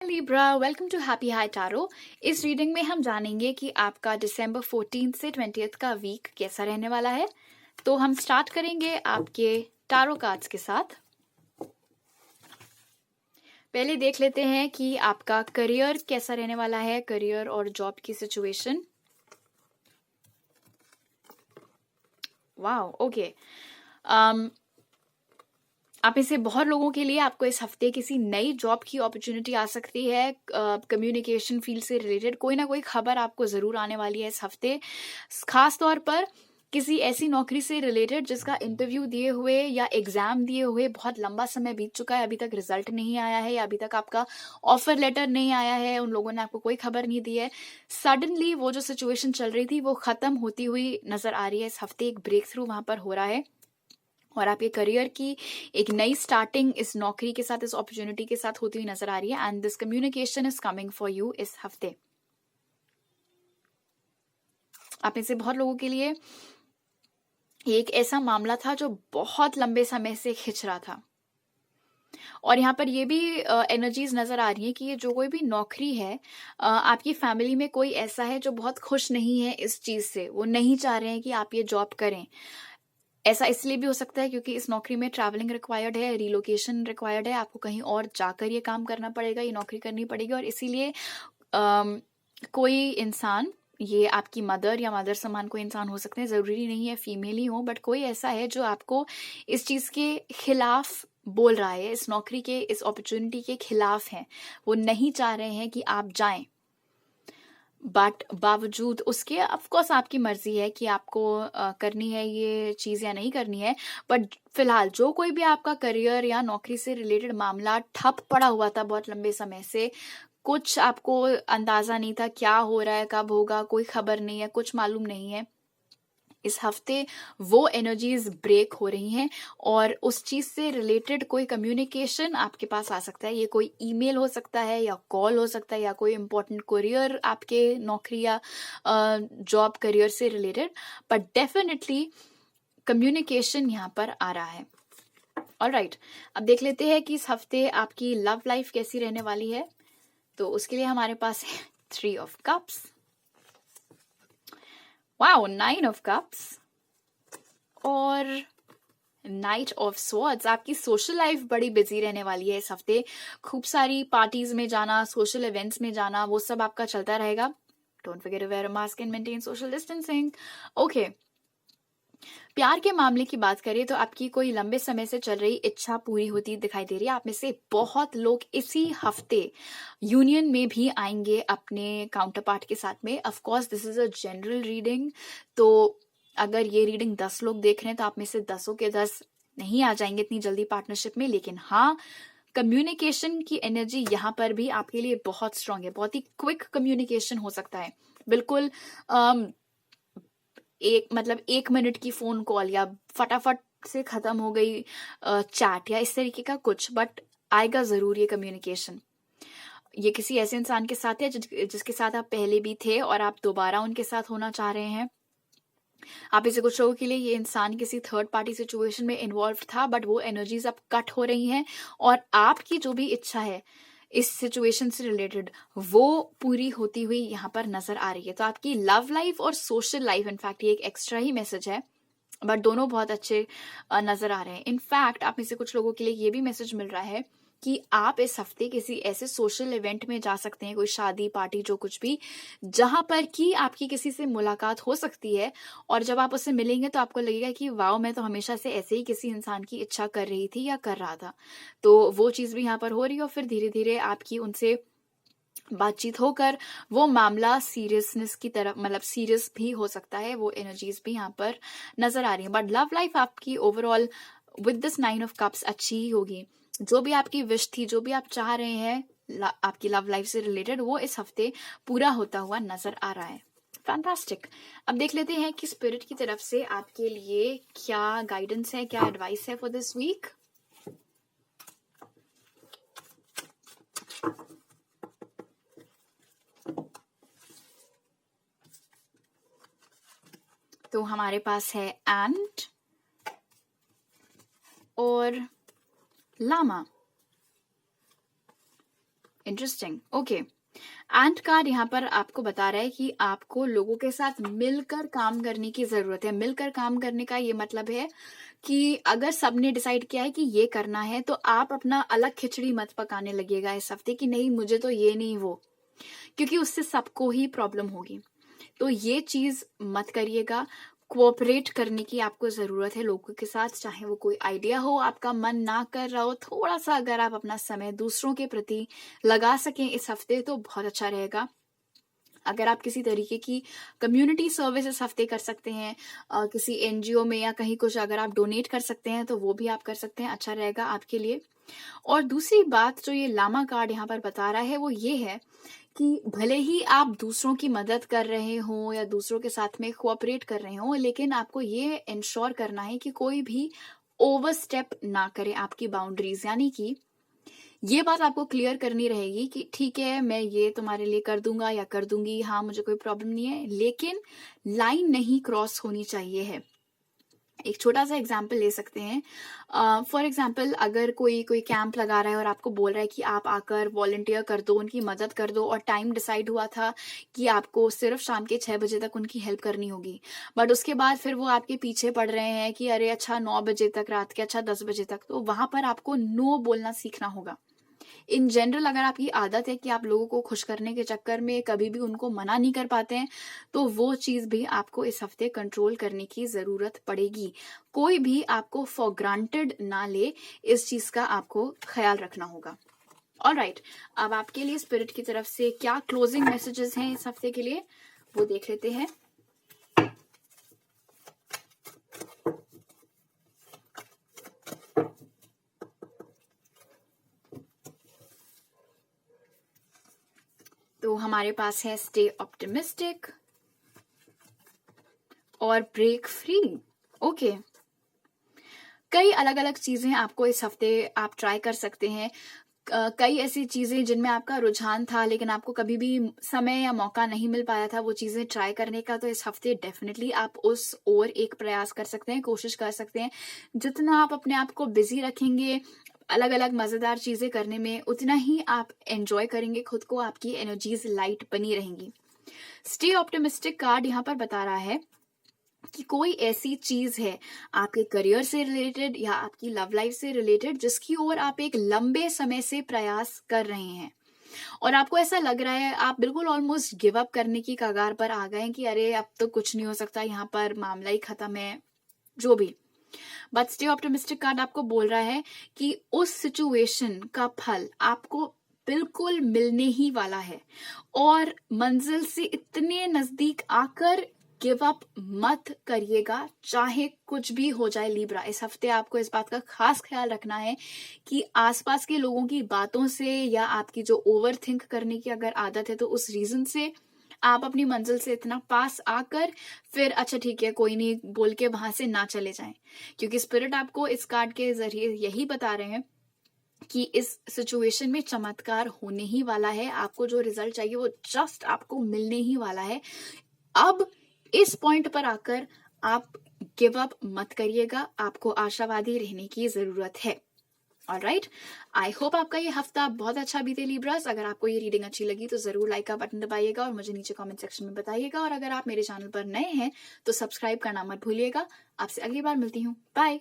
Libra, welcome to happy high tarot. इस reading में हम जानेंगे कि आपका दिसंबर 14 से 20 का वीक कैसा रहने वाला है। तो हम स्टार्ट करेंगे आपके टारो कार्ड्स के साथ। पहले देख लेते हैं कि आपका करियर कैसा रहने वाला है, करियर और जॉब की सिचुएशन। Wow, okay. आप में से बहुत लोगों के लिए आपको इस हफ्ते किसी नई जॉब की अपॉर्चुनिटी आ सकती है। कम्युनिकेशन फील्ड से रिलेटेड कोई ना कोई खबर आपको जरूर आने वाली है इस हफ्ते। खास तौर पर किसी ऐसी नौकरी से रिलेटेड जिसका इंटरव्यू दिए हुए या एग्जाम दिए हुए बहुत लंबा समय बीत चुका है, अभी तक रिजल्ट नहीं आया है या अभी तक आपका ऑफर लेटर नहीं आया है, उन लोगों ने आपको कोई खबर नहीं दी है। सडनली वो जो सिचुएशन चल रही थी वो खत्म होती हुई नजर आ रही है इस हफ्ते। एक ब्रेक थ्रू वहां पर हो रहा है और आपके करियर की एक नई स्टार्टिंग इस नौकरी के साथ, इस अपॉर्चुनिटी के साथ होती हुई नजर आ रही है। And this communication is coming for you इस हफ्ते। आप में से बहुत लोगों के लिए एक ऐसा मामला था जो बहुत लंबे समय से खिंच रहा था और यहाँ पर ये भी एनर्जीज नजर आ रही है कि ये जो कोई भी नौकरी है, आपकी फैमिली में कोई ऐसा है जो बहुत खुश नहीं है इस चीज से। वो नहीं चाह रहे हैं कि आप ये जॉब करें। ऐसा इसलिए भी हो सकता है क्योंकि इस नौकरी में ट्रैवलिंग रिक्वायर्ड है, रिलोकेशन रिक्वायर्ड है, आपको कहीं और जाकर ये काम करना पड़ेगा, ये नौकरी करनी पड़ेगी। और इसीलिए कोई इंसान, ये आपकी मदर या मदर समान कोई इंसान हो सकते हैं, जरूरी नहीं है फीमेल ही हो, बट कोई ऐसा है जो आपको इस चीज के खिलाफ बोल रहा है, इस नौकरी के, इस अपॉर्चुनिटी के खिलाफ है। वो नहीं चाह रहे हैं कि आप जाएं, बट बावजूद उसके ऑफकोर्स आपकी मर्जी है कि आपको करनी है ये चीज या नहीं करनी है। बट फिलहाल जो कोई भी आपका करियर या नौकरी से रिलेटेड मामला ठप पड़ा हुआ था बहुत लंबे समय से, कुछ आपको अंदाजा नहीं था क्या हो रहा है, कब होगा, कोई खबर नहीं है, कुछ मालूम नहीं है, इस हफ्ते वो एनर्जीज ब्रेक हो रही हैं और उस चीज से रिलेटेड कोई कम्युनिकेशन आपके पास आ सकता है। ये कोई ईमेल हो सकता है या कॉल हो सकता है या कोई इंपॉर्टेंट कुरियर आपके नौकरी या जॉब करियर से रिलेटेड, बट डेफिनेटली कम्युनिकेशन यहाँ पर आ रहा है। ऑलराइट, अब देख लेते हैं कि इस हफ्ते आपकी लव लाइफ कैसी रहने वाली है। तो उसके लिए हमारे पास है 3 of cups, wow, 9 of cups और नाइट ऑफ स्वॉर्ड्स। आपकी सोशल लाइफ बड़ी बिजी रहने वाली है इस हफ्ते। खूब सारी पार्टीज में जाना, सोशल इवेंट्स में जाना, वो सब आपका चलता रहेगा। Don't forget to wear a mask and maintain social distancing. Okay, प्यार के मामले की बात करें तो आपकी कोई लंबे समय से चल रही इच्छा पूरी होती दिखाई दे रही है। आप में से बहुत लोग इसी हफ्ते यूनियन में भी आएंगे अपने काउंटर पार्ट के साथ में। Of course this is a general reading, तो अगर ये रीडिंग 10 लोग देख रहे हैं तो आप में से 10 के 10 नहीं आ जाएंगे इतनी जल्दी पार्टनरशिप में। लेकिन हाँ, कम्युनिकेशन की एनर्जी यहाँ पर भी आपके लिए बहुत स्ट्रांग है। बहुत ही क्विक कम्युनिकेशन हो सकता है, बिल्कुल मतलब 1 मिनट की फोन कॉल या फटाफट से खत्म हो गई चैट या इस तरीके का कुछ, बट आएगा जरूर ये कम्युनिकेशन। ये किसी ऐसे इंसान के साथ है जिसके साथ आप पहले भी थे और आप दोबारा उनके साथ होना चाह रहे हैं। आप इसे कुछ लोगों के लिए ये इंसान किसी थर्ड पार्टी सिचुएशन में इन्वॉल्व था, बट वो एनर्जीज अब कट हो रही हैं और आपकी जो भी इच्छा है इस सिचुएशन से रिलेटेड वो पूरी होती हुई यहाँ पर नजर आ रही है। तो आपकी लव लाइफ और सोशल लाइफ, इनफैक्ट ये एक एक्स्ट्रा ही मैसेज है, बट दोनों बहुत अच्छे नजर आ रहे हैं। इनफैक्ट आप में से कुछ लोगों के लिए ये भी मैसेज मिल रहा है कि आप इस हफ्ते किसी ऐसे सोशल इवेंट में जा सकते हैं, कोई शादी पार्टी जो कुछ भी, जहां पर कि आपकी किसी से मुलाकात हो सकती है और जब आप उससे मिलेंगे तो आपको लगेगा कि वाओ, मैं तो हमेशा से ऐसे ही किसी इंसान की इच्छा कर रही थी या कर रहा था। तो वो चीज भी यहाँ पर हो रही है और फिर धीरे धीरे आपकी उनसे बातचीत होकर वो मामला सीरियसनेस की तरफ, मतलब सीरियस भी हो सकता है। वो एनर्जीज भी यहाँ पर नजर आ रही है। बट लव लाइफ आपकी overall with this 9 of cups अच्छी ही होगी। जो भी आपकी विश थी, जो भी आप चाह रहे हैं आपकी लव लाइफ से रिलेटेड, वो इस हफ्ते पूरा होता हुआ नजर आ रहा है। फैंटास्टिक। अब देख लेते हैं कि स्पिरिट की तरफ से आपके लिए क्या गाइडेंस है, क्या एडवाइस है फॉर दिस वीक। तो हमारे पास है एंट और लामा। इंटरेस्टिंग। ओके, एंट कार्ड यहाँ पर आपको बता रहा है कि आपको लोगों के साथ मिलकर काम करने की जरूरत है। मिलकर काम करने का ये मतलब है कि अगर सबने डिसाइड किया है कि ये करना है तो आप अपना अलग खिचड़ी मत पकाने लगिएगा इस हफ्ते कि नहीं मुझे तो ये नहीं वो, क्योंकि उससे सबको ही प्रॉब्लम होगी। तो ये चीज मत करिएगा। कोऑपरेट करने की आपको जरूरत है लोगों के साथ, चाहे वो कोई आइडिया हो आपका मन ना कर रहा हो, थोड़ा सा अगर आप अपना समय दूसरों के प्रति लगा सकें इस हफ्ते तो बहुत अच्छा रहेगा। अगर आप किसी तरीके की कम्युनिटी सर्विस इस हफ्ते कर सकते हैं, किसी एनजीओ में या कहीं कुछ अगर आप डोनेट कर सकते हैं तो वो भी आप कर सकते हैं, अच्छा रहेगा आपके लिए। और दूसरी बात जो ये लामा कार्ड यहाँ पर बता रहा है वो ये है कि भले ही आप दूसरों की मदद कर रहे हो या दूसरों के साथ में कोऑपरेट कर रहे हो, लेकिन आपको ये इंश्योर करना है कि कोई भी ओवरस्टेप ना करे आपकी बाउंड्रीज। यानी कि ये बात आपको क्लियर करनी रहेगी कि ठीक है मैं ये तुम्हारे लिए कर दूंगा या कर दूंगी, हाँ मुझे कोई प्रॉब्लम नहीं है, लेकिन लाइन नहीं क्रॉस होनी चाहिए है। एक छोटा सा एग्जाम्पल ले सकते हैं। फॉर एग्जाम्पल अगर कोई कैंप लगा रहा है और आपको बोल रहा है कि आप आकर वॉलंटियर कर दो, उनकी मदद कर दो, और टाइम डिसाइड हुआ था कि आपको सिर्फ शाम के 6 बजे तक उनकी हेल्प करनी होगी, बट उसके बाद फिर वो आपके पीछे पड़ रहे हैं कि अरे अच्छा 9 बजे तक रात के, अच्छा 10 बजे तक, तो वहां पर आपको नो बोलना सीखना होगा। इन जनरल अगर आपकी आदत है कि आप लोगों को खुश करने के चक्कर में कभी भी उनको मना नहीं कर पाते हैं, तो वो चीज भी आपको इस हफ्ते कंट्रोल करने की जरूरत पड़ेगी। कोई भी आपको फॉर ग्रांटेड ना ले, इस चीज का आपको ख्याल रखना होगा। ऑलराइट, अब आपके लिए स्पिरिट की तरफ से क्या क्लोजिंग मैसेजेस हैं इस हफ्ते के लिए वो देख लेते हैं। तो हमारे पास है स्टे ऑप्टिमिस्टिक और ब्रेक फ्री। ओके, कई अलग अलग चीजें आपको इस हफ्ते आप ट्राई कर सकते हैं। कई ऐसी चीजें जिनमें आपका रुझान था लेकिन आपको कभी भी समय या मौका नहीं मिल पाया था वो चीजें ट्राई करने का, तो इस हफ्ते डेफिनेटली आप उस ओर एक प्रयास कर सकते हैं, कोशिश कर सकते हैं। जितना आप अपने आप को बिजी रखेंगे अलग अलग मजेदार चीजें करने में, उतना ही आप एंजॉय करेंगे खुद को, आपकी एनर्जीज लाइट बनी रहेंगी। स्टे ऑप्टिमिस्टिक कार्ड यहाँ पर बता रहा है कि कोई ऐसी चीज है आपके करियर से रिलेटेड या आपकी लव लाइफ से रिलेटेड जिसकी ओर आप एक लंबे समय से प्रयास कर रहे हैं, और आपको ऐसा लग रहा है आप बिल्कुल ऑलमोस्ट गिव अप करने की कगार पर आ गए कि अरे अब तो कुछ नहीं हो सकता, यहाँ पर मामला ही खत्म है, जो भी। बट स्टे ऑप्टिमिस्टिक कार्ड आपको बोल रहा है कि उस सिचुएशन का फल आपको बिल्कुल मिलने ही वाला है, और मंजिल से इतने नजदीक आकर गिव अप मत करिएगा, चाहे कुछ भी हो जाए। लिब्रा, इस हफ्ते आपको इस बात का खास ख्याल रखना है कि आसपास के लोगों की बातों से या आपकी जो ओवर थिंक करने की अगर आदत है तो उस रीजन से आप अपनी मंजिल से इतना पास आकर फिर अच्छा ठीक है कोई नहीं बोल के वहां से ना चले जाएं, क्योंकि स्पिरिट आपको इस कार्ड के जरिए यही बता रहे हैं कि इस सिचुएशन में चमत्कार होने ही वाला है, आपको जो रिजल्ट चाहिए वो जस्ट आपको मिलने ही वाला है। अब इस पॉइंट पर आकर आप गिव अप मत करिएगा, आपको आशावादी रहने की जरूरत है। ऑलराइट, आई होप आपका ये हफ्ता बहुत अच्छा बीते लिब्रास। अगर आपको ये रीडिंग अच्छी लगी तो जरूर लाइक का बटन दबाइएगा और मुझे नीचे कमेंट सेक्शन में बताइएगा, और अगर आप मेरे चैनल पर नए हैं तो सब्सक्राइब करना मत भूलिएगा। आपसे अगली बार मिलती हूँ, बाय।